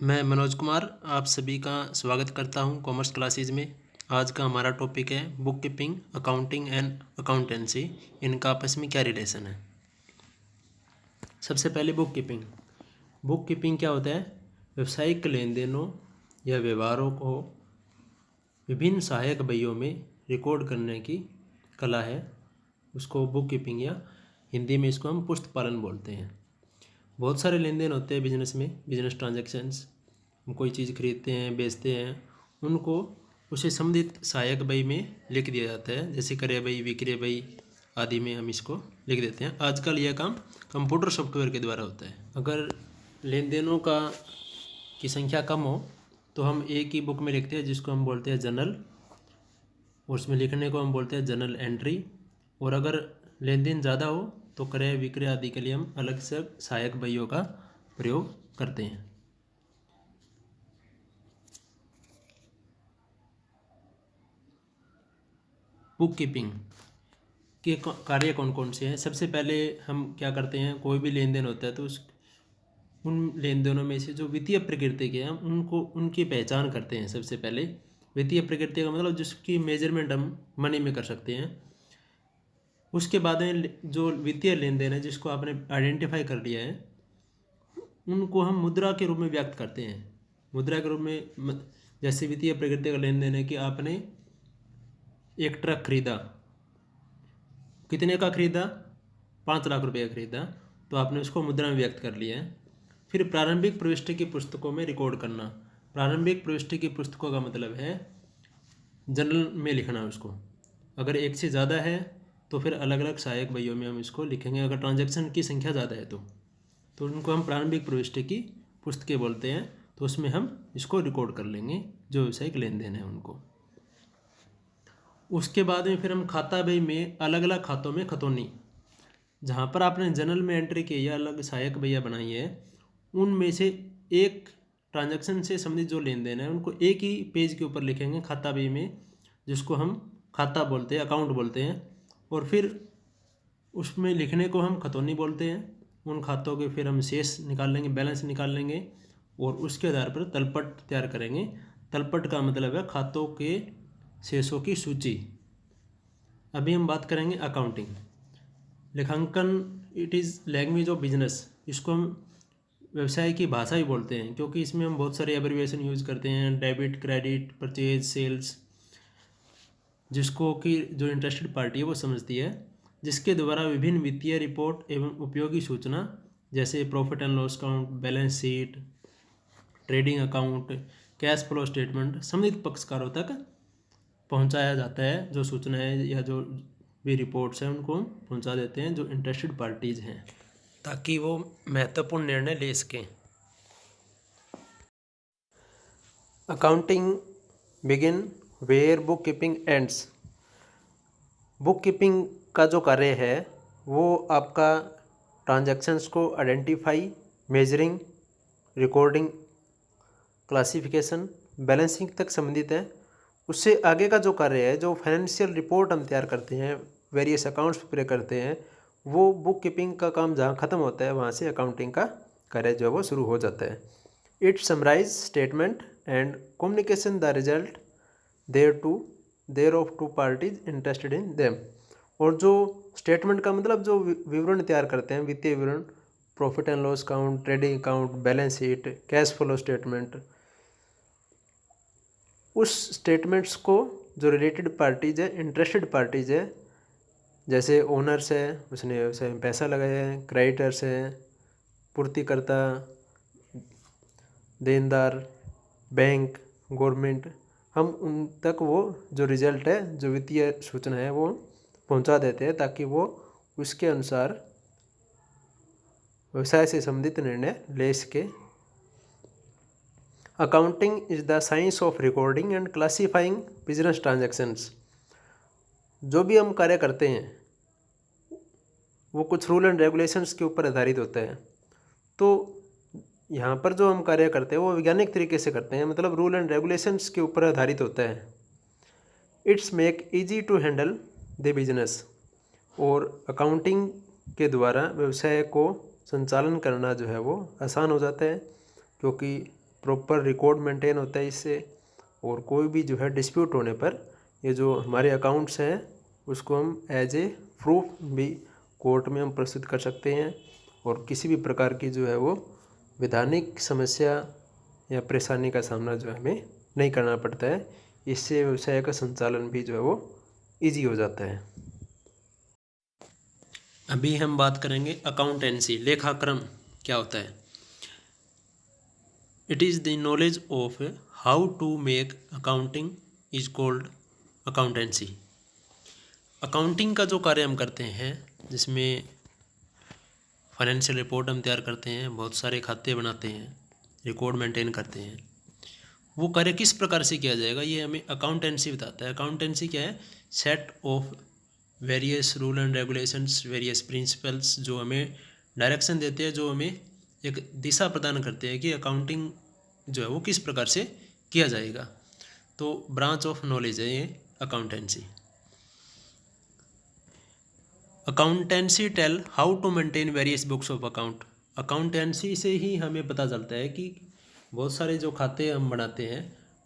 मैं मनोज कुमार आप सभी का स्वागत करता हूं कॉमर्स क्लासेज में। आज का हमारा टॉपिक है book keeping, accounting and accountancy. इनका आपस में क्या रिलेशन है। सबसे पहले बुक कीपिंग। बुक कीपिंग क्या होता है? व्यावसायिक लेन देनों या व्यवहारों को विभिन्न सहायक बहियों में रिकॉर्ड करने की कला है। उसको बुक कीपिंग या हिंदी में इसको हम पुस्त पालन बोलते हैं। बहुत सारे लेन देन होते हैं बिजनेस में, बिजनेस ट्रांजैक्शंस। हम कोई चीज़ खरीदते हैं, बेचते हैं, उनको उसे संबंधित सहायक बही में लिख दिया जाता है, जैसे क्रय बही, विक्रय बही आदि में हम इसको लिख देते हैं। आजकल यह काम कंप्यूटर सॉफ्टवेयर के द्वारा होता है। अगर लेन देनों की संख्या कम हो तो हम एक ही बुक में लिखते हैं, जिसको हम बोलते हैं जर्नल, और उसमें लिखने को हम बोलते हैं जर्नल एंट्री। और अगर लेन देन ज़्यादा हो तो क्रय विक्रय आदि के लिए हम अलग से सहायक बहियों का प्रयोग करते हैं। बुक कीपिंग के कार्य कौन कौन से हैं? सबसे पहले हम क्या करते हैं, कोई भी लेन देन होता है तो उन लेन देनों में से जो वित्तीय प्रकृति के हैं उनको उनकी पहचान करते हैं। सबसे पहले वित्तीय प्रकृति का मतलब जिसकी मेजरमेंट हम मनी में कर सकते हैं। उसके बाद में जो वित्तीय लेन देन है जिसको आपने आइडेंटिफाई कर लिया है, उनको हम मुद्रा के रूप में व्यक्त करते हैं। मुद्रा के रूप में जैसे वित्तीय प्रकृति का लेन देन है कि आपने एक ट्रक खरीदा, कितने का खरीदा? 5 लाख रुपये का खरीदा, तो आपने उसको मुद्रा में व्यक्त कर लिया है। फिर प्रारंभिक प्रविष्टि की पुस्तकों में रिकॉर्ड करना। प्रारंभिक प्रविष्टि की पुस्तकों का मतलब है जर्नल में लिखना उसको। अगर एक से ज़्यादा है तो फिर अलग अलग सहायक बहियों में हम इसको लिखेंगे। अगर ट्रांजैक्शन की संख्या ज़्यादा है तो उनको हम प्रारंभिक प्रविष्टि की पुस्तकें बोलते हैं। तो उसमें हम इसको रिकॉर्ड कर लेंगे जो व्यावसायिक लेन देन है उनको। उसके बाद में फिर हम खाता बही में अलग अलग खातों में खतौनी, जहाँ पर आपने जर्नल में एंट्री की या अलग सहायक बहियाँ बनाई है, उनमें से एक ट्रांजैक्शन से संबंधित जो लेन देन है उनको एक ही पेज के ऊपर लिखेंगे खाता बही में, जिसको हम खाता बोलते हैं, अकाउंट बोलते हैं। और फिर उसमें लिखने को हम खतौनी बोलते हैं। उन खातों के फिर हम शेष निकाल लेंगे, बैलेंस निकाल लेंगे, और उसके आधार पर तलपट तैयार करेंगे। तलपट का मतलब है खातों के शेषों की सूची। अभी हम बात करेंगे अकाउंटिंग। लेखांकन it is language of business. इसको हम व्यवसाय की भाषा ही बोलते हैं, क्योंकि इसमें हम बहुत सारे एब्रिविएशन यूज़ करते हैं, डेबिट, क्रेडिट, परचेज, सेल्स, जिसको कि जो इंटरेस्टेड पार्टी है वो समझती है, जिसके द्वारा विभिन्न वित्तीय रिपोर्ट एवं उपयोगी सूचना जैसे profit and loss account, balance sheet, trading account, cash flow statement संबंधित पक्षकारों तक पहुंचाया जाता है। जो सूचनाएं या जो भी रिपोर्ट्स हैं उनको हम पहुंचा देते हैं जो इंटरेस्टेड पार्टीज हैं, ताकि वो महत्वपूर्ण निर्णय ले सकें। Accounting begin where book keeping ends. Book keeping का जो कार्य है वो आपका ट्रांजैक्शंस को identify, measuring, recording, classification, balancing तक संबंधित है। उससे आगे का जो कार्य है, जो फाइनेंशियल रिपोर्ट हम तैयार करते हैं, वेरियस अकाउंट्स प्रिपेयर करते हैं, वो बुक कीपिंग का काम जहाँ ख़त्म होता है वहाँ से अकाउंटिंग का कार्य जो है वो शुरू हो जाता है। It summarise statement and communication the result thereof to parties interested in them. और जो स्टेटमेंट का मतलब जो विवरण तैयार करते हैं, वित्तीय विवरण, profit and loss account, trading account, balance sheet, cash flow statement, उस स्टेटमेंट्स को जो रिलेटेड पार्टीज है, इंटरेस्टेड पार्टीज है, जैसे ओनर्स है, उसने व्यवसाय में पैसा लगाया है, क्रेडिटर्स हैं, पूर्तिकर्ता, देनदार, बैंक, गवर्नमेंट, हम उन तक वो जो रिजल्ट है, जो वित्तीय सूचना है वो पहुंचा देते हैं, ताकि वो उसके अनुसार व्यवसाय से संबंधित निर्णय ले सके। Accounting is the science of recording and classifying business transactions. जो भी हम कार्य करते हैं वो कुछ रूल एंड रेगुलेशंस के ऊपर आधारित होता है। तो यहाँ पर जो हम कार्य करते हैं वो वैज्ञानिक तरीके से करते हैं, मतलब रूल एंड रेगुलेशंस के ऊपर आधारित होता है। It's make easy to handle the business. और अकाउंटिंग के द्वारा व्यवसाय को संचालन करना जो है वो आसान हो जाता है, क्योंकि प्रॉपर रिकॉर्ड मेंटेन होता है इससे, और कोई भी जो है डिस्प्यूट होने पर ये जो हमारे अकाउंट्स हैं उसको हम एज ए प्रूफ भी कोर्ट में हम प्रस्तुत कर सकते हैं, और किसी भी प्रकार की जो है वो वैधानिक समस्या या परेशानी का सामना जो है हमें नहीं करना पड़ता है। इससे व्यवसाय का संचालन भी जो है वो ईजी हो जाता है। अभी हम बात करेंगे अकाउंटेंसी, लेखाक्रम क्या होता है। It is the knowledge of how to make accounting is called accountancy. Accounting का जो कार्य हम करते हैं, जिसमें फाइनेंशियल रिपोर्ट हम तैयार करते हैं, बहुत सारे खाते बनाते हैं, रिकॉर्ड मेंटेन करते हैं, वो कार्य किस प्रकार से किया जाएगा ये हमें अकाउंटेंसी बताता है। अकाउंटेंसी क्या है? Set of various rule and regulations, various principles जो हमें डायरेक्शन देते हैं, जो हमें एक दिशा प्रदान करते हैं कि अकाउंटिंग जो है वो किस प्रकार से किया जाएगा। तो ब्रांच ऑफ नॉलेज है ये accountancy. Accountancy tell how to maintain various books of account. Accountancy से ही हमें पता चलता है कि बहुत सारे जो खाते हम बनाते हैं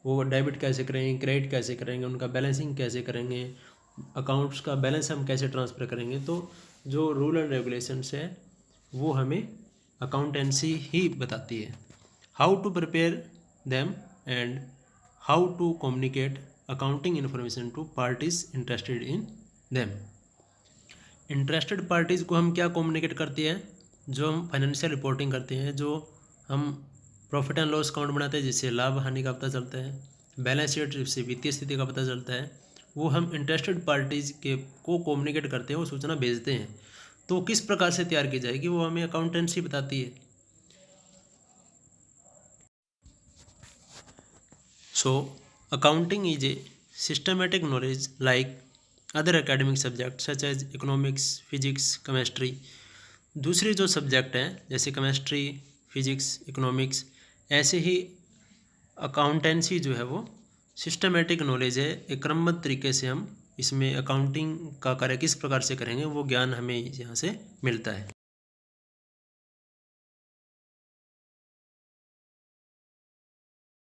वो डेबिट कैसे करेंगे, क्रेडिट कैसे करेंगे, उनका बैलेंसिंग कैसे करेंगे, अकाउंट्स का बैलेंस हम कैसे ट्रांसफ़र करेंगे। तो जो रूल एंड रेगुलेशंस है वो हमें अकाउंटेंसी ही बताती है। How to prepare them and how to communicate accounting information to parties interested in them. Interested parties को हम क्या कम्युनिकेट करते हैं? जो हम फाइनेंशियल रिपोर्टिंग करते हैं, जो हम प्रॉफिट एंड लॉस अकाउंट बनाते हैं जिससे लाभ हानि का पता चलता है, बैलेंस शीट जिससे वित्तीय स्थिति का पता चलता है, वो हम इंटरेस्टेड पार्टीज़ के को कम्युनिकेट करते हैं, वो सूचना भेजते हैं। तो किस प्रकार से तैयार की जाएगी वो हमें अकाउंटेंसी बताती है। So accounting is a systematic knowledge like other academic subject such as economics, physics, chemistry. दूसरे जो सब्जेक्ट हैं जैसे केमिस्ट्री, फिजिक्स, इकोनॉमिक्स, ऐसे ही अकाउंटेंसी जो है वो सिस्टमेटिक नॉलेज है। एक क्रमबद्ध तरीके से हम इसमें अकाउंटिंग का कार्य किस प्रकार से करेंगे वो ज्ञान हमें यहाँ से मिलता है।